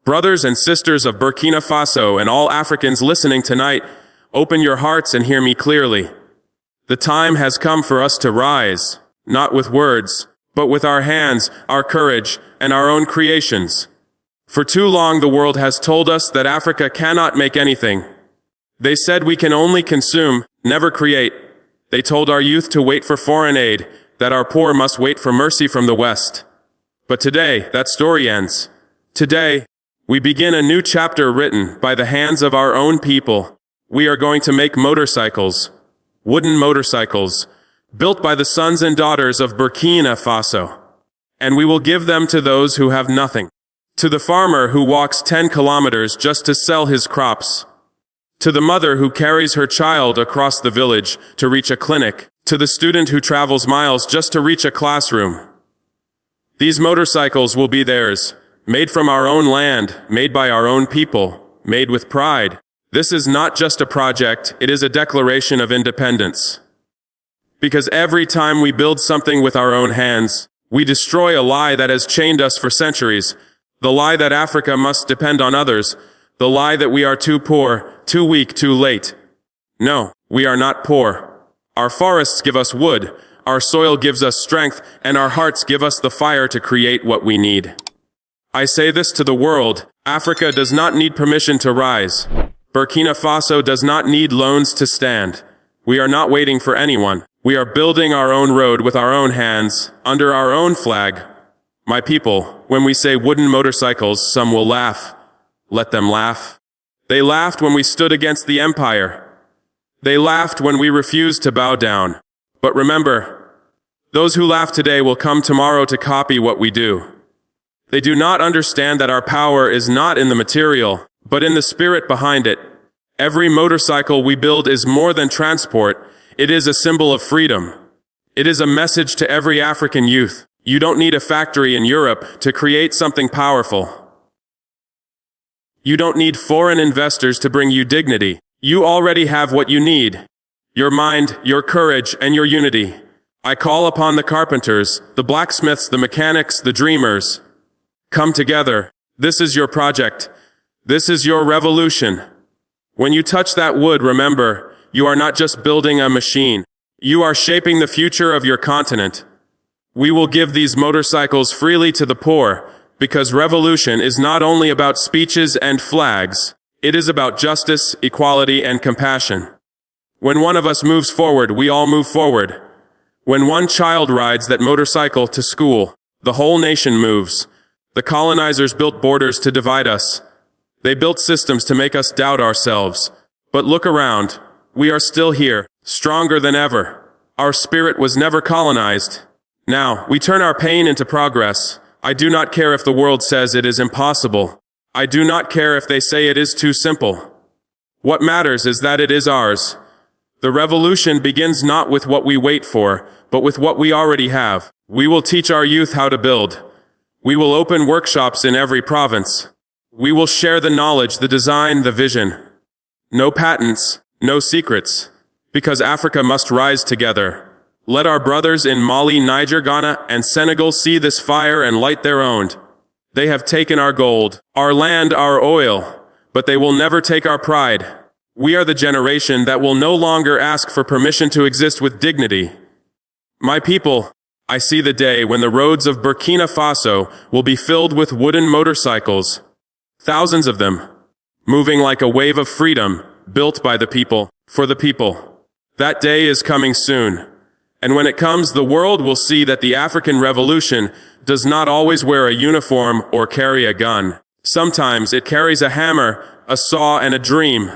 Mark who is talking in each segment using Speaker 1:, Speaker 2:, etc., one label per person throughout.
Speaker 1: Brothers and sisters of Burkina Faso and all Africans listening tonight, open your hearts and hear me clearly. The time has come for us to rise, not with words, but with our hands, our courage, and our own creations. For too long the world has told us that Africa cannot make anything. They said we can only consume, never create. They told our youth to wait for foreign aid, that our poor must wait for mercy from the West. But today, that story ends. Today, we begin a new chapter written by the hands of our own people. We are going to make motorcycles, wooden motorcycles, built by the sons and daughters of Burkina Faso. And we will give them to those who have nothing. To the farmer who walks 10 kilometers just to sell his crops. To the mother who carries her child across the village to reach a clinic. To the student who travels miles just to reach a classroom. These motorcycles will be theirs, made from our own land, made by our own people, made with pride. This is not just a project, it is a declaration of independence. Because every time we build something with our own hands, we destroy a lie that has chained us for centuries, the lie that Africa must depend on others, the lie that we are too poor, too weak, too late. No, we are not poor. Our forests give us wood, our soil gives us strength, and our hearts give us the fire to create what we need. I say this to the world, Africa does not need permission to rise. Burkina Faso does not need loans to stand. We are not waiting for anyone. We are building our own road with our own hands, under our own flag. My people, when we say wooden motorcycles, some will laugh. Let them laugh. They laughed when we stood against the empire. They laughed when we refused to bow down. But remember, those who laugh today will come tomorrow to copy what we do. They do not understand that our power is not in the material, but in the spirit behind it. Every motorcycle we build is more than transport. It is a symbol of freedom. It is a message to every African youth. You don't need a factory in Europe to create something powerful. You don't need foreign investors to bring you dignity. You already have what you need. Your mind, your courage, and your unity. I call upon the carpenters, the blacksmiths, the mechanics, the dreamers. Come together. This is your project. This is your revolution. When you touch that wood, remember, you are not just building a machine. You are shaping the future of your continent. We will give these motorcycles freely to the poor, because revolution is not only about speeches and flags. It is about justice, equality, and compassion. When one of us moves forward, we all move forward. When one child rides that motorcycle to school, the whole nation moves. The colonizers built borders to divide us. They built systems to make us doubt ourselves. But look around. We are still here, stronger than ever. Our spirit was never colonized. Now, we turn our pain into progress. I do not care if the world says it is impossible. I do not care if they say it is too simple. What matters is that it is ours. The revolution begins not with what we wait for, but with what we already have. We will teach our youth how to build. We will open workshops in every province. We will share the knowledge, the design, the vision. No patents, no secrets, because Africa must rise together. Let our brothers in Mali, Niger, Ghana, and Senegal see this fire and light their own. They have taken our gold, our land, our oil, but they will never take our pride. We are the generation that will no longer ask for permission to exist with dignity. My people, I see the day when the roads of Burkina Faso will be filled with wooden motorcycles. Thousands of them, moving like a wave of freedom, built by the people, for the people. That day is coming soon. And when it comes, the world will see that the African Revolution does not always wear a uniform or carry a gun. Sometimes it carries a hammer, a saw, and a dream.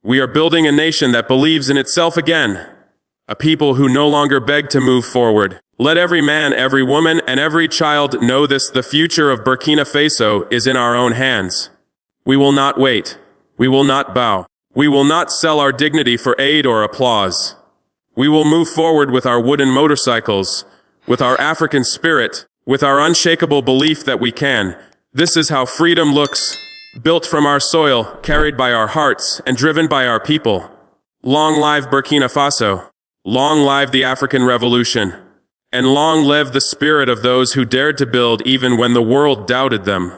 Speaker 1: We are building a nation that believes in itself again. A people who no longer beg to move forward. Let every man, every woman, and every child know this: the future of Burkina Faso is in our own hands. We will not wait. We will not bow. We will not sell our dignity for aid or applause. We will move forward with our wooden motorcycles, with our African spirit, with our unshakable belief that we can. This is how freedom looks, built from our soil, carried by our hearts, and driven by our people. Long live Burkina Faso. Long live the African Revolution. And long live the spirit of those who dared to build even when the world doubted them.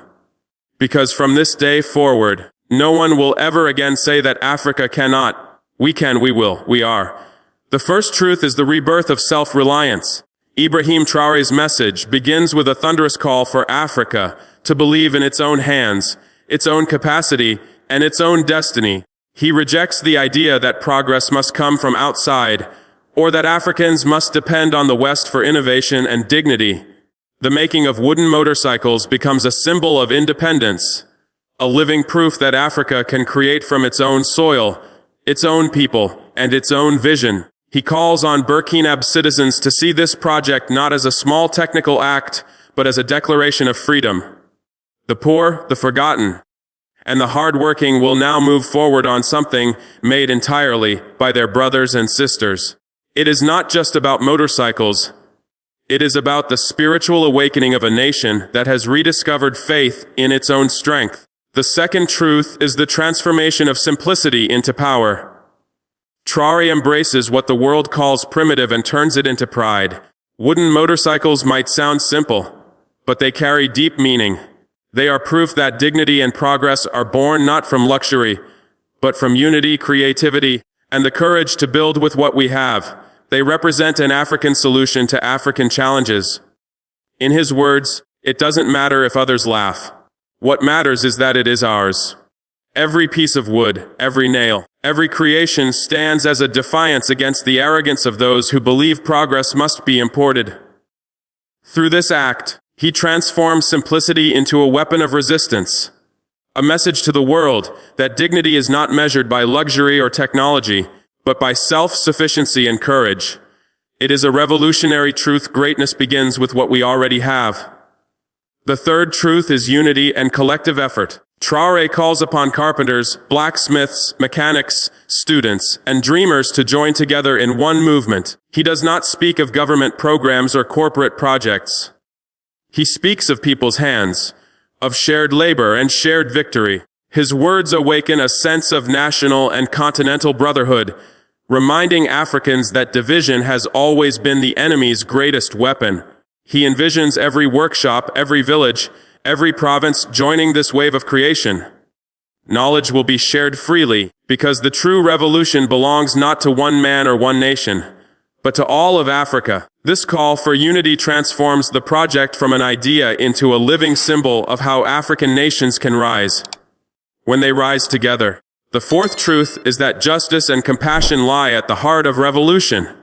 Speaker 1: Because from this day forward, no one will ever again say that Africa cannot. We can, we will, we are. The first truth is the rebirth of self-reliance. Ibrahim Traoré's message begins with a thunderous call for Africa to believe in its own hands, its own capacity, and its own destiny. He rejects the idea that progress must come from outside, or that Africans must depend on the West for innovation and dignity. The making of wooden motorcycles becomes a symbol of independence, a living proof that Africa can create from its own soil, its own people, and its own vision. He calls on Burkina citizens to see this project not as a small technical act, but as a declaration of freedom. The poor, the forgotten, and the hardworking will now move forward on something made entirely by their brothers and sisters. It is not just about motorcycles. It is about the spiritual awakening of a nation that has rediscovered faith in its own strength. The second truth is the transformation of simplicity into power. Traore embraces what the world calls primitive and turns it into pride. Wooden motorcycles might sound simple, but they carry deep meaning. They are proof that dignity and progress are born not from luxury, but from unity, creativity, and the courage to build with what we have. They represent an African solution to African challenges. In his words, it doesn't matter if others laugh. What matters is that it is ours. Every piece of wood, every nail, every creation stands as a defiance against the arrogance of those who believe progress must be imported. Through this act, he transforms simplicity into a weapon of resistance, a message to the world that dignity is not measured by luxury or technology, but by self-sufficiency and courage. It is a revolutionary truth. Greatness begins with what we already have. The third truth is unity and collective effort. Traore calls upon carpenters, blacksmiths, mechanics, students, and dreamers to join together in one movement. He does not speak of government programs or corporate projects. He speaks of people's hands, of shared labor and shared victory. His words awaken a sense of national and continental brotherhood, reminding Africans that division has always been the enemy's greatest weapon. He envisions every workshop, every village, every province joining this wave of creation. Knowledge will be shared freely, because the true revolution belongs not to one man or one nation, but to all of Africa. This call for unity transforms the project from an idea into a living symbol of how African nations can rise when they rise together. The fourth truth is that justice and compassion lie at the heart of revolution.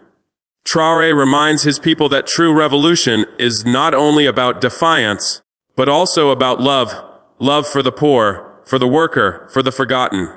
Speaker 1: Traore reminds his people that true revolution is not only about defiance, but also about love, love for the poor, for the worker, for the forgotten.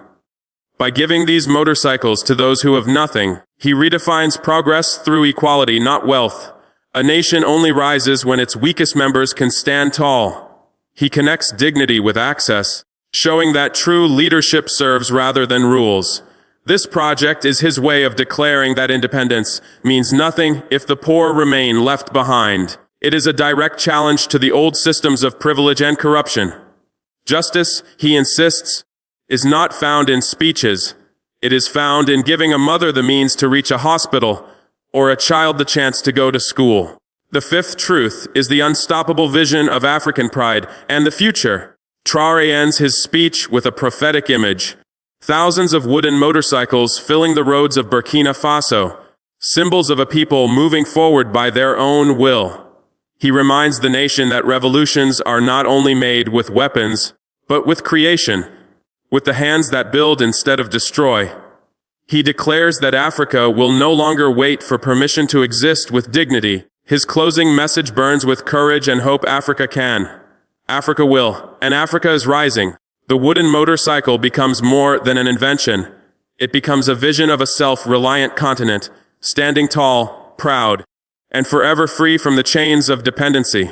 Speaker 1: By giving these motorcycles to those who have nothing, he redefines progress through equality, not wealth. A nation only rises when its weakest members can stand tall. He connects dignity with access, showing that true leadership serves rather than rules. This project is his way of declaring that independence means nothing if the poor remain left behind. It is a direct challenge to the old systems of privilege and corruption. Justice, he insists, is not found in speeches. It is found in giving a mother the means to reach a hospital or a child the chance to go to school. The fifth truth is the unstoppable vision of African pride and the future. Traore ends his speech with a prophetic image. Thousands of wooden motorcycles filling the roads of Burkina Faso, symbols of a people moving forward by their own will. He reminds the nation that revolutions are not only made with weapons, but with creation, with the hands that build instead of destroy. He declares that Africa will no longer wait for permission to exist with dignity. His closing message burns with courage and hope. Africa can. Africa will. And Africa is rising. The wooden motorcycle becomes more than an invention. It becomes a vision of a self-reliant continent, standing tall, proud, and forever free from the chains of dependency.